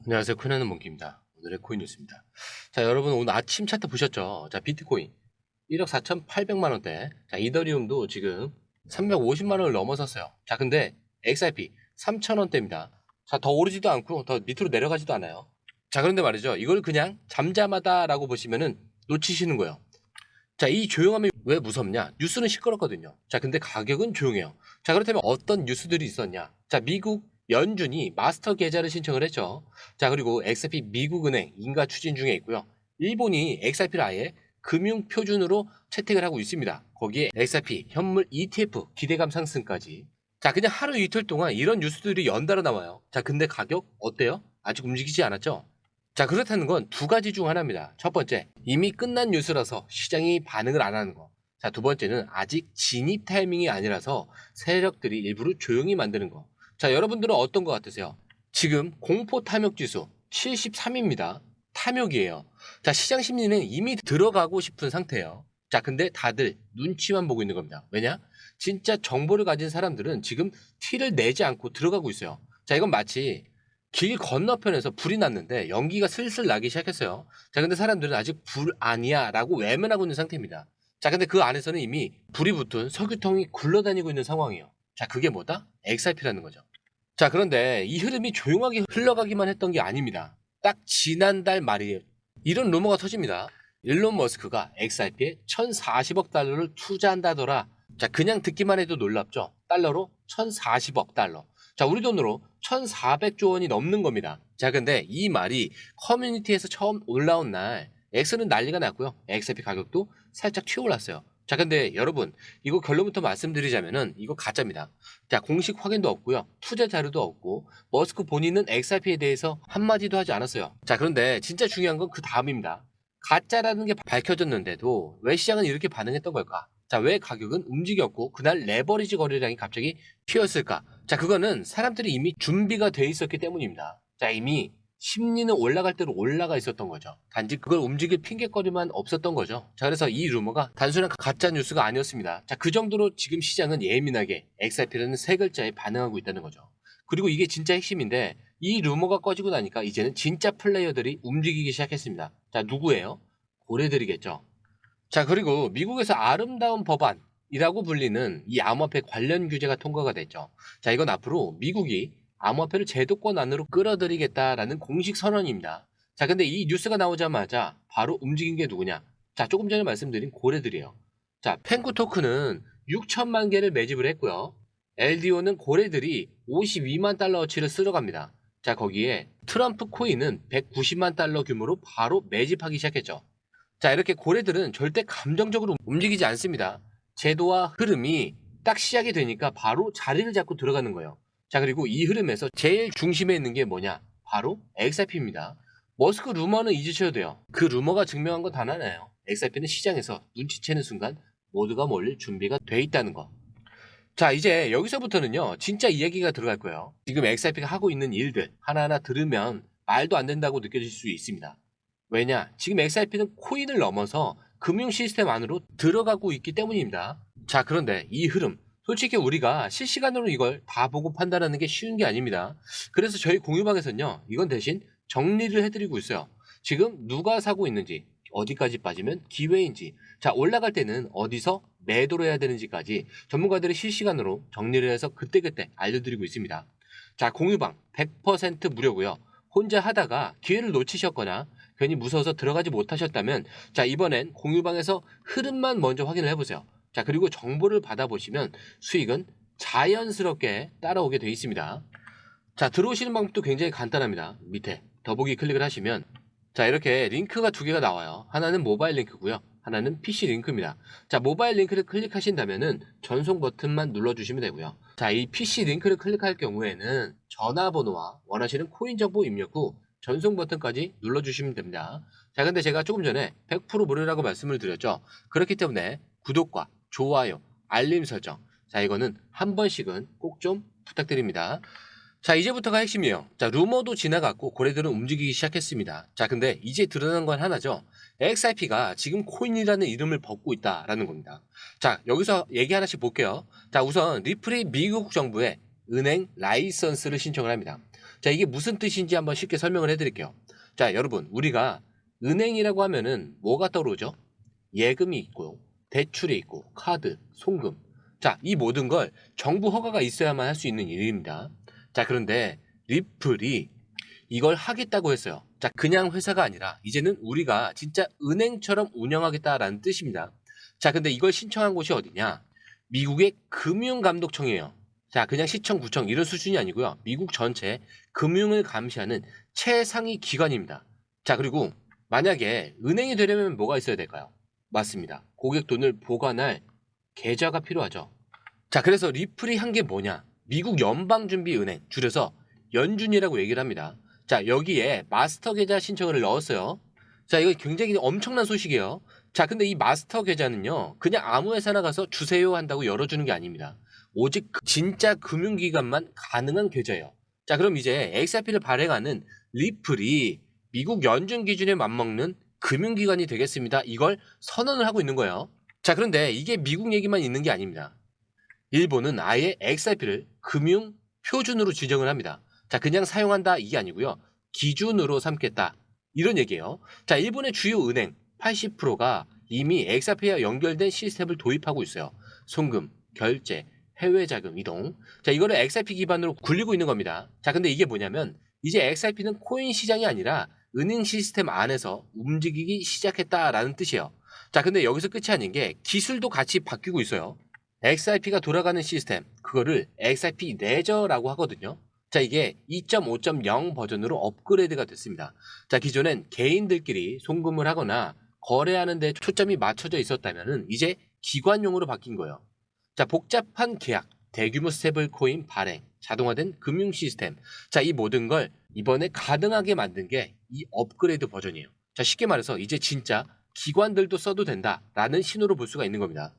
안녕하세요. 코인하는 몽키입니다. 오늘의 코인 뉴스입니다. 자, 여러분 오늘 아침 차트 보셨죠? 자, 비트코인 1억 4,800만 원대. 자, 이더리움도 지금 350만 원을 넘어섰어요. 자, 근데 XRP 3,000원대입니다. 자, 더 오르지도 않고 더 밑으로 내려가지도 않아요. 자, 그런데 말이죠. 이걸 그냥 잠잠하다라고 보시면은 놓치시는 거예요. 자, 이 조용함이 왜 무섭냐? 뉴스는 시끄럽거든요. 자, 근데 가격은 조용해요. 자, 그렇다면 어떤 뉴스들이 있었냐? 자, 미국 연준이 마스터 계좌를 신청을 했죠. 자, 그리고 XRP 미국은행 인가 추진 중에 있고요. 일본이 XRP를 아예 금융 표준으로 채택을 하고 있습니다. 거기에 XRP 현물 ETF 기대감 상승까지. 자, 그냥 하루 이틀 동안 이런 뉴스들이 연달아 나와요. 자, 근데 가격 어때요? 아직 움직이지 않았죠? 자, 그렇다는 건 두 가지 중 하나입니다. 첫 번째, 이미 끝난 뉴스라서 시장이 반응을 안 하는 거. 자, 두 번째는 아직 진입 타이밍이 아니라서 세력들이 일부러 조용히 만드는 거. 자, 여러분들은 어떤 것 같으세요? 지금 공포 탐욕 지수 73입니다. 탐욕이에요. 자, 시장 심리는 이미 들어가고 싶은 상태예요. 자, 근데 다들 눈치만 보고 있는 겁니다. 왜냐? 진짜 정보를 가진 사람들은 지금 티를 내지 않고 들어가고 있어요. 자, 이건 마치 길 건너편에서 불이 났는데 연기가 슬슬 나기 시작했어요. 자, 근데 사람들은 아직 불 아니야 라고 외면하고 있는 상태입니다. 자, 근데 그 안에서는 이미 불이 붙은 석유통이 굴러다니고 있는 상황이에요. 자, 그게 뭐다? XRP라는 거죠. 자, 그런데 이 흐름이 조용하게 흘러가기만 했던 게 아닙니다. 딱 지난달 말이에요. 이런 루머가 터집니다. 일론 머스크가 XRP에 1,040억 달러를 투자한다더라. 자, 그냥 듣기만 해도 놀랍죠? 달러로 1,040억 달러. 자, 우리 돈으로 1,400조 원이 넘는 겁니다. 자, 근데 이 말이 커뮤니티에서 처음 올라온 날 X는 난리가 났고요. XRP 가격도 살짝 튀어올랐어요. 자, 근데 여러분, 이거 결론부터 말씀드리자면은 이거 가짜입니다. 자, 공식 확인도 없고요. 투자 자료도 없고 머스크 본인은 XRP에 대해서 한마디도 하지 않았어요. 자, 그런데 진짜 중요한 건 그 다음입니다. 가짜라는 게 밝혀졌는데도 왜 시장은 이렇게 반응했던 걸까? 자, 왜 가격은 움직였고 그날 레버리지 거래량이 갑자기 튀었을까? 자, 그거는 사람들이 이미 준비가 돼 있었기 때문입니다. 자, 이미 심리는 올라갈 대로 올라가 있었던 거죠. 단지 그걸 움직일 핑계거리만 없었던 거죠. 자, 그래서 이 루머가 단순한 가짜 뉴스가 아니었습니다. 자, 그 정도로 지금 시장은 예민하게 XRP라는 세 글자에 반응하고 있다는 거죠. 그리고 이게 진짜 핵심인데 이 루머가 꺼지고 나니까 이제는 진짜 플레이어들이 움직이기 시작했습니다. 자, 누구예요? 고래들이겠죠. 자, 그리고 미국에서 아름다운 법안이라고 불리는 이 암호화폐 관련 규제가 통과가 됐죠. 자, 이건 앞으로 미국이 암호화폐를 제도권 안으로 끌어들이겠다라는 공식 선언입니다. 자, 근데 이 뉴스가 나오자마자 바로 움직인 게 누구냐? 자, 조금 전에 말씀드린 고래들이에요. 자, 펜구 토큰은 6천만 개를 매집을 했고요. LDO는 고래들이 52만 달러어치를 쓸어갑니다. 자, 거기에 트럼프 코인은 190만 달러 규모로 바로 매집하기 시작했죠. 자, 이렇게 고래들은 절대 감정적으로 움직이지 않습니다. 제도와 흐름이 딱 시작이 되니까 바로 자리를 잡고 들어가는 거예요. 자, 그리고 이 흐름에서 제일 중심에 있는 게 뭐냐? 바로 XRP입니다. 머스크 루머는 잊으셔도 돼요. 그 루머가 증명한 건 단 하나예요. XRP는 시장에서 눈치채는 순간 모두가 몰릴 준비가 돼 있다는 거. 자, 이제 여기서부터는요, 진짜 이야기가 들어갈 거예요. 지금 XRP가 하고 있는 일들 하나하나 들으면 말도 안 된다고 느껴질 수 있습니다. 왜냐? 지금 XRP는 코인을 넘어서 금융 시스템 안으로 들어가고 있기 때문입니다. 자, 그런데 이 흐름, 솔직히 우리가 실시간으로 이걸 다 보고 판단하는 게 쉬운 게 아닙니다. 그래서 저희 공유방에서는요, 이건 대신 정리를 해드리고 있어요. 지금 누가 사고 있는지, 어디까지 빠지면 기회인지, 자, 올라갈 때는 어디서 매도를 해야 되는지까지 전문가들이 실시간으로 정리를 해서 그때그때 알려드리고 있습니다. 자, 공유방 100% 무료고요. 혼자 하다가 기회를 놓치셨거나 괜히 무서워서 들어가지 못하셨다면, 자, 이번엔 공유방에서 흐름만 먼저 확인을 해보세요. 자, 그리고 정보를 받아보시면 수익은 자연스럽게 따라오게 되어 있습니다. 자, 들어오시는 방법도 굉장히 간단합니다. 밑에 더보기 클릭을 하시면, 자, 이렇게 링크가 두 개가 나와요. 하나는 모바일 링크고요. 하나는 PC 링크입니다. 자, 모바일 링크를 클릭하신다면은 전송 버튼만 눌러주시면 되고요. 자, 이 PC 링크를 클릭할 경우에는 전화번호와 원하시는 코인 정보 입력 후 전송 버튼까지 눌러주시면 됩니다. 자, 근데 제가 조금 전에 100% 무료라고 말씀을 드렸죠. 그렇기 때문에 구독과 좋아요, 알림 설정, 자, 이거는 한 번씩은 꼭 좀 부탁드립니다. 자, 이제부터가 핵심이에요. 자, 루머도 지나갔고 고래들은 움직이기 시작했습니다. 자, 근데 이제 드러난 건 하나죠. XRP가 지금 코인이라는 이름을 벗고 있다라는 겁니다. 자, 여기서 얘기 하나씩 볼게요. 자, 우선 리플이 미국 정부에 은행 라이선스를 신청을 합니다. 자, 이게 무슨 뜻인지 한번 쉽게 설명을 해드릴게요. 자, 여러분, 우리가 은행이라고 하면은 뭐가 떠오르죠? 예금이 있고, 대출이 있고, 카드, 송금. 자, 이 모든 걸 정부 허가가 있어야만 할 수 있는 일입니다. 자, 그런데 리플이 이걸 하겠다고 했어요. 자, 그냥 회사가 아니라 이제는 우리가 진짜 은행처럼 운영하겠다라는 뜻입니다. 자, 근데 이걸 신청한 곳이 어디냐? 미국의 금융감독청이에요. 자, 그냥 시청, 구청 이런 수준이 아니고요. 미국 전체 금융을 감시하는 최상위 기관입니다. 자, 그리고 만약에 은행이 되려면 뭐가 있어야 될까요? 맞습니다. 고객 돈을 보관할 계좌가 필요하죠. 자, 그래서 리플이 한 게 뭐냐? 미국 연방준비은행, 줄여서 연준이라고 얘기를 합니다. 자, 여기에 마스터 계좌 신청을 넣었어요. 자, 이거 굉장히 엄청난 소식이에요. 자, 근데 이 마스터 계좌는요, 그냥 아무 회사나 가서 주세요 한다고 열어주는 게 아닙니다. 오직 진짜 금융기관만 가능한 계좌예요. 자, 그럼 이제 XRP를 발행하는 리플이 미국 연준 기준에 맞먹는 금융기관이 되겠습니다. 이걸 선언을 하고 있는 거예요. 자, 그런데 이게 미국 얘기만 있는 게 아닙니다. 일본은 아예 XRP를 금융 표준으로 지정을 합니다. 자, 그냥 사용한다 이게 아니고요. 기준으로 삼겠다. 이런 얘기예요. 자, 일본의 주요 은행 80%가 이미 XRP와 연결된 시스템을 도입하고 있어요. 송금, 결제, 해외 자금 이동. 자, 이거를 XRP 기반으로 굴리고 있는 겁니다. 자, 근데 이게 뭐냐면 이제 XRP는 코인 시장이 아니라 은행 시스템 안에서 움직이기 시작했다라는 뜻이에요. 자, 근데 여기서 끝이 아닌 게 기술도 같이 바뀌고 있어요. XRP가 돌아가는 시스템, 그거를 XRP 레저라고 하거든요. 자, 이게 2.5.0 버전으로 업그레이드가 됐습니다. 자, 기존엔 개인들끼리 송금을 하거나 거래하는 데 초점이 맞춰져 있었다면은 이제 기관용으로 바뀐 거예요. 자, 복잡한 계약, 대규모 스테이블 코인 발행, 자동화된 금융 시스템. 자, 이 모든 걸 이번에 가능하게 만든 게 이 업그레이드 버전이에요. 자, 쉽게 말해서 이제 진짜 기관들도 써도 된다라는 신호로 볼 수가 있는 겁니다.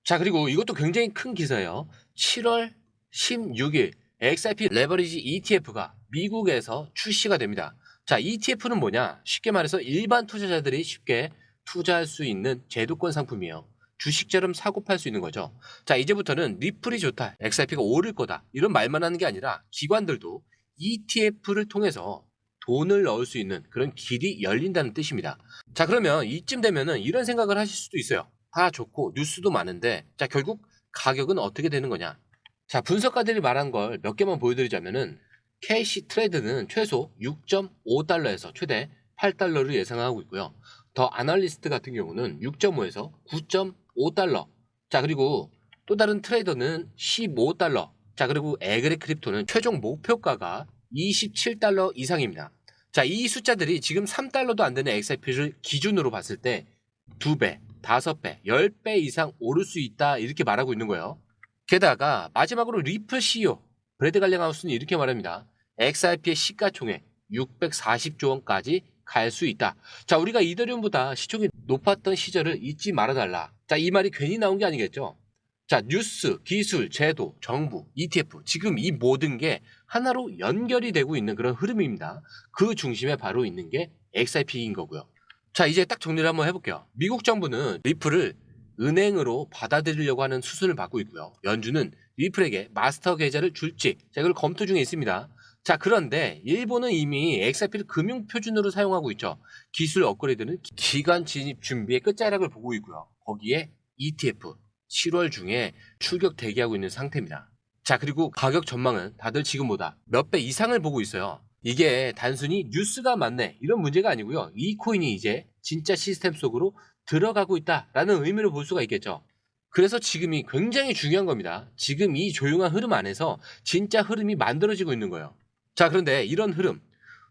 자, 그리고 이것도 굉장히 큰 기사예요. 7월 16일 XRP 레버리지 ETF가 미국에서 출시가 됩니다. 자, ETF는 뭐냐? 쉽게 말해서 일반 투자자들이 쉽게 투자할 수 있는 제도권 상품이에요. 주식처럼 사고 팔 수 있는 거죠. 자, 이제부터는 리플이 좋다, XRP가 오를 거다 이런 말만 하는 게 아니라 기관들도 ETF를 통해서 돈을 넣을 수 있는 그런 길이 열린다는 뜻입니다. 자, 그러면 이쯤 되면은 이런 생각을 하실 수도 있어요. 다 좋고 뉴스도 많은데, 자, 결국 가격은 어떻게 되는 거냐? 자, 분석가들이 말한 걸 몇 개만 보여드리자면은 캐시 트레이드는 최소 6.5달러에서 최대 8달러를 예상하고 있고요. 더 아날리스트 같은 경우는 6.5에서 9.5달러. 자, 그리고 또 다른 트레이더는 15달러. 자, 그리고 에그리 크립토는 최종 목표가가 27달러 이상입니다. 자, 이 숫자들이 지금 3달러도 안 되는 XRP를 기준으로 봤을 때 2배, 5배, 10배 이상 오를 수 있다 이렇게 말하고 있는 거예요. 게다가 마지막으로 리플 CEO 브래드 갈랭하우스는 이렇게 말합니다. XRP의 시가총액 640조 원까지 갈 수 있다. 자, 우리가 이더리움보다 시총이 높았던 시절을 잊지 말아달라. 자, 이 말이 괜히 나온 게 아니겠죠. 자, 뉴스, 기술, 제도, 정부, ETF 지금 이 모든 게 하나로 연결이 되고 있는 그런 흐름입니다. 그 중심에 바로 있는 게 XRP인 거고요. 자, 이제 딱 정리를 한번 해볼게요. 미국 정부는 리플을 은행으로 받아들이려고 하는 수순을 받고 있고요. 연준은 리플에게 마스터 계좌를 줄지 이걸 검토 중에 있습니다. 자, 그런데 일본은 이미 XRP를 금융 표준으로 사용하고 있죠. 기술 업그레이드는 기관 진입 준비의 끝자락을 보고 있고요. 거기에 ETF 7월 중에 출격 대기하고 있는 상태입니다. 자, 그리고 가격 전망은 다들 지금보다 몇 배 이상을 보고 있어요. 이게 단순히 뉴스가 맞네 이런 문제가 아니고요. 이 코인이 이제 진짜 시스템 속으로 들어가고 있다라는 의미로 볼 수가 있겠죠. 그래서 지금이 굉장히 중요한 겁니다. 지금 이 조용한 흐름 안에서 진짜 흐름이 만들어지고 있는 거예요. 자, 그런데 이런 흐름,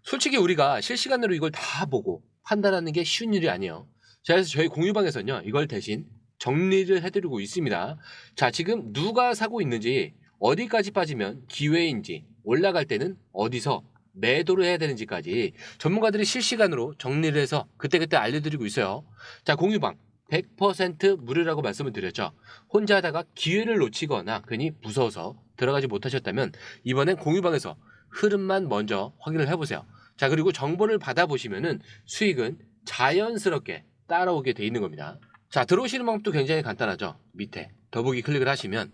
솔직히 우리가 실시간으로 이걸 다 보고 판단하는 게 쉬운 일이 아니에요. 자, 그래서 저희 공유방에서는요, 이걸 대신 정리를 해드리고 있습니다. 자, 지금 누가 사고 있는지, 어디까지 빠지면 기회인지, 올라갈 때는 어디서 매도를 해야 되는지까지 전문가들이 실시간으로 정리를 해서 그때그때 알려드리고 있어요. 자, 공유방 100% 무료라고 말씀을 드렸죠. 혼자 하다가 기회를 놓치거나 괜히 무서워서 들어가지 못하셨다면 이번엔 공유방에서 흐름만 먼저 확인을 해보세요. 자, 그리고 정보를 받아보시면은 수익은 자연스럽게 따라오게 돼 있는 겁니다. 자, 들어오시는 방법도 굉장히 간단하죠. 밑에 더보기 클릭을 하시면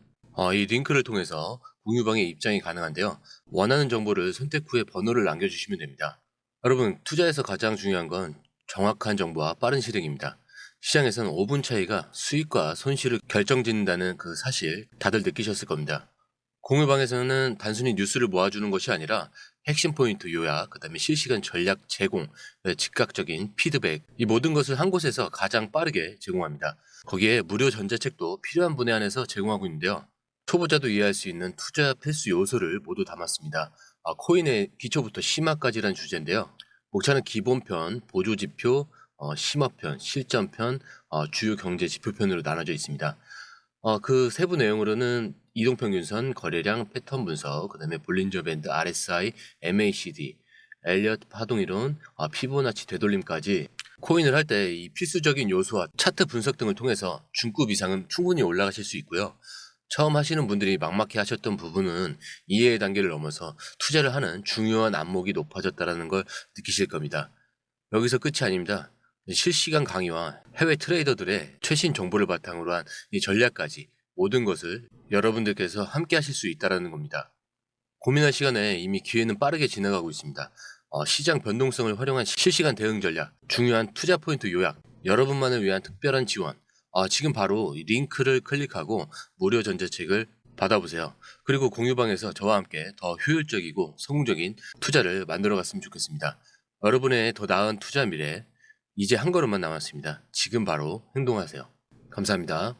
이 링크를 통해서 공유방에 입장이 가능한데요. 원하는 정보를 선택 후에 번호를 남겨주시면 됩니다. 여러분, 투자에서 가장 중요한 건 정확한 정보와 빠른 실행입니다. 시장에서는 5분 차이가 수익과 손실을 결정짓는다는 그 사실 다들 느끼셨을 겁니다. 공유방에서는 단순히 뉴스를 모아주는 것이 아니라 핵심 포인트 요약, 그다음에 실시간 전략 제공, 즉각적인 피드백, 이 모든 것을 한 곳에서 가장 빠르게 제공합니다. 거기에 무료 전자책도 필요한 분야 안에서 제공하고 있는데요. 초보자도 이해할 수 있는 투자 필수 요소를 모두 담았습니다. 코인의 기초부터 심화까지란 주제인데요. 목차는 기본편, 보조지표, 심화편, 실전편, 주요 경제 지표편으로 나눠져 있습니다. 그 세부 내용으로는 이동평균선, 거래량, 패턴 분석, 그다음에 볼린저 밴드, RSI, MACD, 엘리엇 파동이론, 피보나치 되돌림까지 코인을 할 때 이 필수적인 요소와 차트 분석 등을 통해서 중급 이상은 충분히 올라가실 수 있고요. 처음 하시는 분들이 막막해 하셨던 부분은 이해의 단계를 넘어서 투자를 하는 중요한 안목이 높아졌다는 걸 느끼실 겁니다. 여기서 끝이 아닙니다. 실시간 강의와 해외 트레이더들의 최신 정보를 바탕으로 한 이 전략까지 모든 것을 여러분들께서 함께 하실 수 있다는 겁니다. 고민할 시간에 이미 기회는 빠르게 지나가고 있습니다. 시장 변동성을 활용한 실시간 대응 전략, 중요한 투자 포인트 요약, 여러분만을 위한 특별한 지원. 지금 바로 이 링크를 클릭하고 무료 전자책을 받아보세요. 그리고 공유방에서 저와 함께 더 효율적이고 성공적인 투자를 만들어 갔으면 좋겠습니다. 여러분의 더 나은 투자 미래, 이제 한 걸음만 남았습니다. 지금 바로 행동하세요. 감사합니다.